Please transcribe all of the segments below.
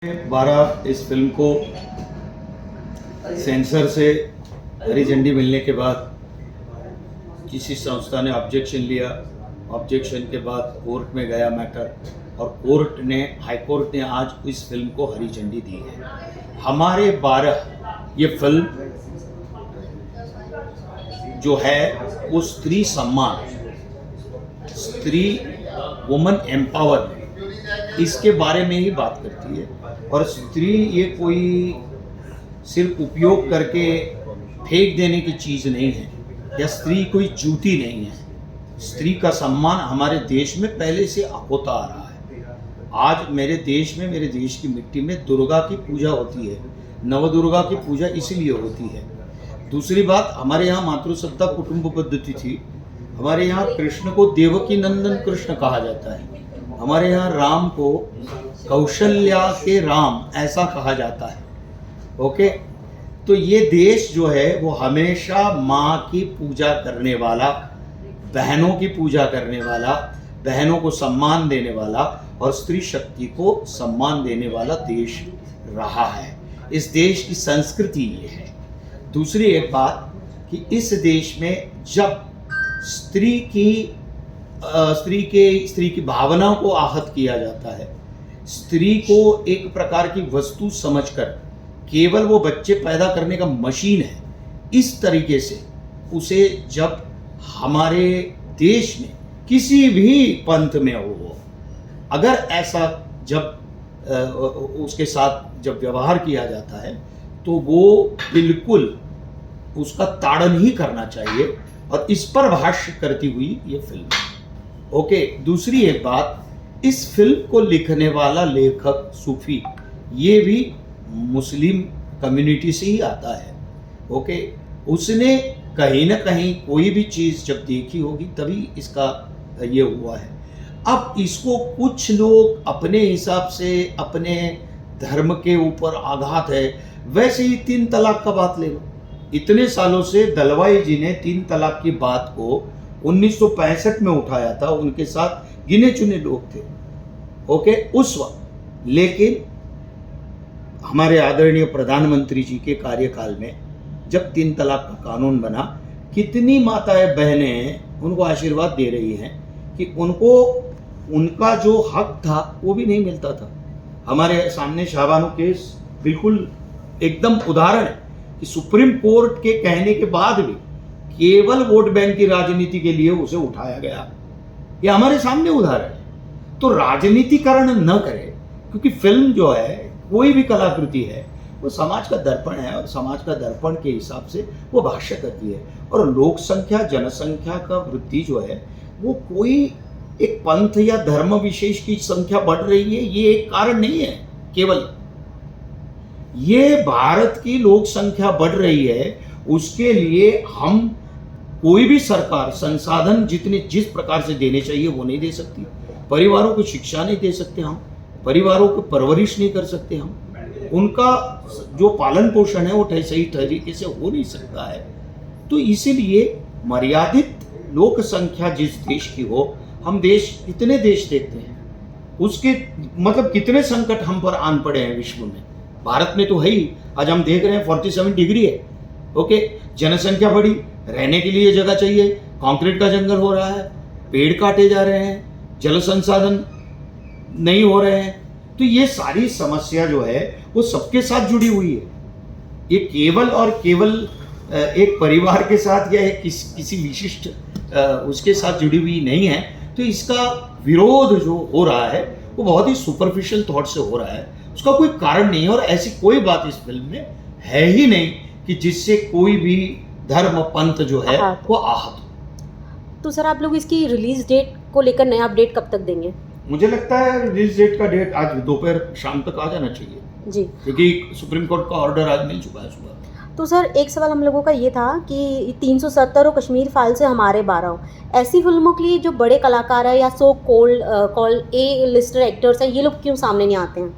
12 इस फिल्म को सेंसर से हरी झंडी मिलने के बाद किसी संस्था ने ऑब्जेक्शन लिया। ऑब्जेक्शन के बाद कोर्ट में गया मैटर और हाई कोर्ट ने आज इस फिल्म को हरी झंडी दी है। हमारे 12 ये फिल्म जो है वो स्त्री सम्मान, स्त्री वुमन एम्पावरमेंट, इसके बारे में ही बात करती है। और स्त्री ये कोई सिर्फ उपयोग करके फेंक देने की चीज़ नहीं है, या स्त्री कोई जूती नहीं है। स्त्री का सम्मान हमारे देश में पहले से होता आ रहा है। आज मेरे देश में, मेरे देश की मिट्टी में दुर्गा की पूजा होती है। नवदुर्गा की पूजा इसलिए होती है। दूसरी बात, हमारे यहाँ मातृसत्ता कुटुंब पद्धति थी। हमारे यहाँ कृष्ण को देवकी नंदन कृष्ण कहा जाता है। हमारे यहाँ राम को कौशल्या के राम ऐसा कहा जाता है। ओके, तो ये देश जो है वो हमेशा माँ की पूजा करने वाला, बहनों की पूजा करने वाला, बहनों को सम्मान देने वाला और स्त्री शक्ति को सम्मान देने वाला देश रहा है। इस देश की संस्कृति ये है। दूसरी एक बात कि इस देश में जब स्त्री की भावनाओं को आहत किया जाता है, स्त्री को एक प्रकार की वस्तु समझकर केवल वो बच्चे पैदा करने का मशीन है, इस तरीके से उसे जब हमारे देश में किसी भी पंथ में हो, अगर ऐसा जब उसके साथ जब व्यवहार किया जाता है तो वो बिल्कुल उसका ताड़न ही करना चाहिए। और इस पर भाष्य करती हुई ये फिल्म है। ओके, दूसरी एक बात, इस फिल्म को लिखने वाला लेखक सूफी ये भी मुस्लिम कम्युनिटी से ही आता है। ओके, उसने कहीं ना कहीं कोई भी चीज़ जब देखी होगी तभी इसका ये हुआ है। अब इसको कुछ लोग अपने हिसाब से, अपने धर्म के ऊपर आघात है, वैसे ही 3 तलाक का बात ले लो। इतने सालों से दलवाई जी ने 3 तलाक की बात को 1965 में उठाया था। उनके साथ गिने चुने लोग थे, ओके, उस वक्त। लेकिन हमारे आदरणीय प्रधानमंत्री जी के कार्यकाल में जब 3 तलाक का कानून बना, कितनी माताएं बहनें उनको आशीर्वाद दे रही हैं कि उनको उनका जो हक था वो भी नहीं मिलता था। हमारे सामने शाहबानो केस बिल्कुल एकदम उदाहरण है कि सुप्रीम कोर्ट के कहने के बाद भी केवल वोट बैंक की राजनीति के लिए उसे उठाया गया। ये हमारे सामने उदाहरण है। तो राजनीतिकरण न करें, क्योंकि फिल्म जो है, कोई भी कलाकृति है, वो समाज का दर्पण है और समाज का दर्पण के हिसाब से वो भाष्य करती है। और लोक संख्या, जनसंख्या का वृद्धि जो है वो कोई एक पंथ या धर्म विशेष की संख्या बढ़ रही है, ये एक कारण नहीं है। केवल ये भारत की लोक संख्या बढ़ रही है, उसके लिए हम कोई भी सरकार संसाधन जिस प्रकार से देने चाहिए वो नहीं दे सकती। परिवारों को शिक्षा नहीं दे सकते हम, परिवारों को परवरिश नहीं कर सकते हम, उनका जो पालन पोषण है वो सही तरीके से हो नहीं सकता है। तो इसीलिए मर्यादित लोक संख्या जिस देश की हो, हम देश कितने देश देखते हैं, उसके मतलब कितने संकट हम पर आन पड़े हैं विश्व में। भारत में तो है ही, आज हम देख रहे हैं 47 डिग्री है। ओके, जनसंख्या बढ़ी, रहने के लिए जगह चाहिए, कंक्रीट का जंगल हो रहा है, पेड़ काटे जा रहे हैं, जल संसाधन नहीं हो रहे हैं। तो ये सारी समस्या जो है वो सबके साथ जुड़ी हुई है। ये केवल और केवल एक परिवार के साथ या किसी विशिष्ट उसके साथ जुड़ी हुई नहीं है। तो इसका विरोध जो हो रहा है वो बहुत ही सुपरफिशियल थॉट से हो रहा है, उसका कोई कारण नहीं है। और ऐसी कोई बात इस फिल्म में है ही नहीं कि जिससे कोई भी धर्म पंथ जो है वो आहत हो। तो सर, आप लोग इसकी रिलीज डेट को लेकर नया अपडेट कब तक देंगे? मुझे लगता है रिलीज डेट का डेट आज दोपहर शाम तक आ जाना चाहिए जी, क्योंकि सुप्रीम कोर्ट का ऑर्डर आज मिल चुका है सुबह। तो सर एक सवाल हम लोगों का ये था कि 370 और कश्मीर फाइल से हमारे 12 ऐसी फिल्मों के लिए जो बड़े कलाकार है या सो कॉल ए लिस्टेड एक्टर्स हैं, ये लोग क्यों सामने नहीं आते हैं?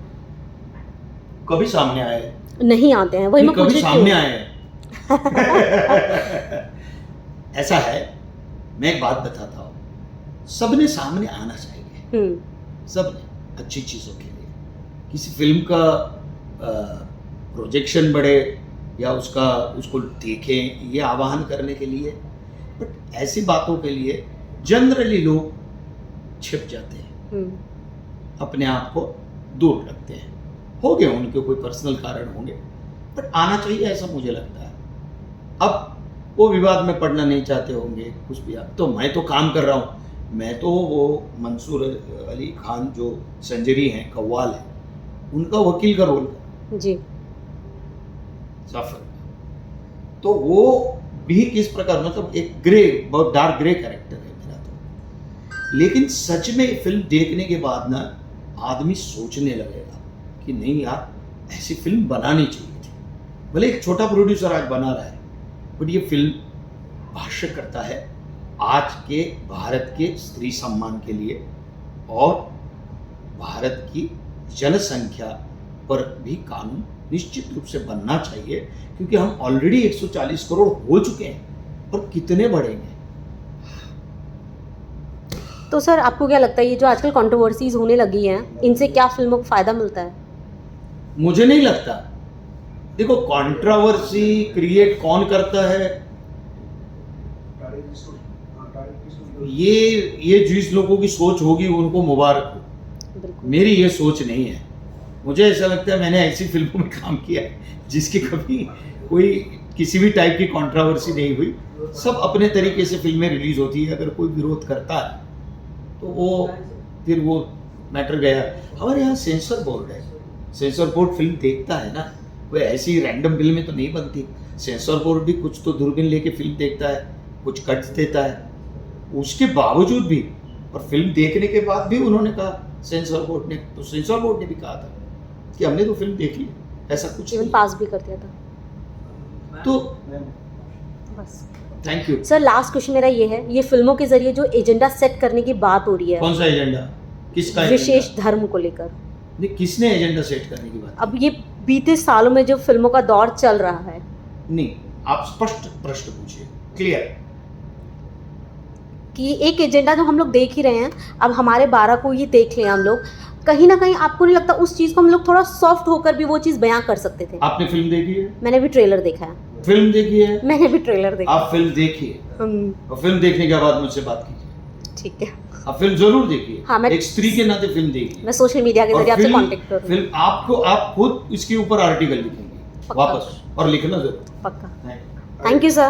कभी सामने आए नहीं आते हैं, वही मैं पूछ रही सामने आए हैं। ऐसा है, मैं एक बात बताता हूँ, सबने सामने आना चाहिए, सबने अच्छी चीजों के लिए। किसी फिल्म का प्रोजेक्शन बढ़े या उसको देखें, ये आह्वान करने के लिए। बट ऐसी बातों के लिए जनरली लोग छिप जाते हैं, अपने आप को दूर रखते हैं। हो गए उनके कोई पर्सनल कारण होंगे, बट आना चाहिए ऐसा मुझे लगता है। अब वो विवाद में पड़ना नहीं चाहते होंगे कुछ भी। अब तो मैं तो काम कर रहा हूँ, मैं तो वो मंसूर अली खान जो संजरी हैं, कव्वाल है, उनका वकील का रोल कर जी। जाफर। तो वो भी किस प्रकार, मतलब एक ग्रे, बहुत डार्क ग्रे कैरेक्टर है मेरा तो। लेकिन सच में फिल्म देखने के बाद ना आदमी सोचने लगेगा कि नहीं यार, ऐसी फिल्म बनानी चाहिए थी। भले एक छोटा प्रोड्यूसर आज बना रहा है, बट ये फिल्म भाष्य करता है आज के भारत के स्त्री सम्मान के लिए, और भारत की जनसंख्या पर भी कानून निश्चित रूप से बनना चाहिए, क्योंकि हम ऑलरेडी 140 करोड़ हो चुके हैं और कितने बढ़ेंगे। तो सर आपको क्या लगता है ये जो आजकल कंट्रोवर्सीज होने लगी हैं, इनसे क्या फिल्मों को फ़ायदा मिलता है? मुझे नहीं लगता। देखो, कंट्रोवर्सी क्रिएट कौन करता है, ये जिस लोगों की सोच होगी उनको मुबारक हो। बिल्कुल। मेरी ये सोच नहीं है। मुझे ऐसा लगता है मैंने ऐसी फिल्मों में काम किया है जिसकी कभी कोई किसी भी टाइप की कंट्रोवर्सी नहीं हुई। सब अपने तरीके से फिल्में रिलीज होती है। अगर कोई विरोध करता है तो वो मैटर गया। हमारे यहाँ सेंसर बोर्ड है, सेंसर बोर्ड फिल्म देखता है ना, कोई ऐसी रैंडम फिल्में तो नहीं बनती। सेंसर बोर्ड भी कुछ तो दूरबीन लेके फिल्म देखता है, कुछ कट देता है। उसके बावजूद भी, और फिल्म देखने के बाद भी उन्होंने कहा, सेंसर बोर्ड ने भी कहा था कि हमने तो फिल्म देखी, ऐसा कुछ इवन नहीं। पास भी कर दिया था। तो बस thank you. Sir last question मेरा ये है, ये फिल्मों के जरिए जो एजेंडा सेट करने की बात हो रही है, कौन सा एजेंडा, किसका विशेष एजेंडा? धर्म को लेकर, नहीं, किसने एजेंडा सेट करने की बात? अब ये बीते सालों में जो फिल्मों का दौर चल रहा है, नहीं, आप स्पष्ट प्रश्न पूछिए, क्लियर। कि एक एजेंडा जो हम लोग देख ही रहे हैं, अब हमारे 12 को ही देख लें हम लोग, कहीं ना कहीं आपको नहीं लगता उस चीज़ को हम लोग थोड़ा सॉफ्ट होकर भी वो चीज़ बयां कर सकते थे? आपने फिल्म देखी है? मैंने भी ट्रेलर देखा है। फिल्म देखी है? मैंने भी ट्रेलर देखा। आप फिल्म देखिए, और फिल्म देखने के बाद मुझसे बात कीजिए। ठीक है। आप फिल्म जरूर देखिए। हाँ, मैं एक स्त्री के नाते फिल्म देखिए। मैं सोशल मीडिया के और जरिए आपसे फिल्म कांटेक्ट करूँगी। फिल्म आप खुद इसके ऊपर आर्टिकल लिखेंगे पक्का। वापस, और लिखना जरूर। पक्का। Thank you. Thank you sir.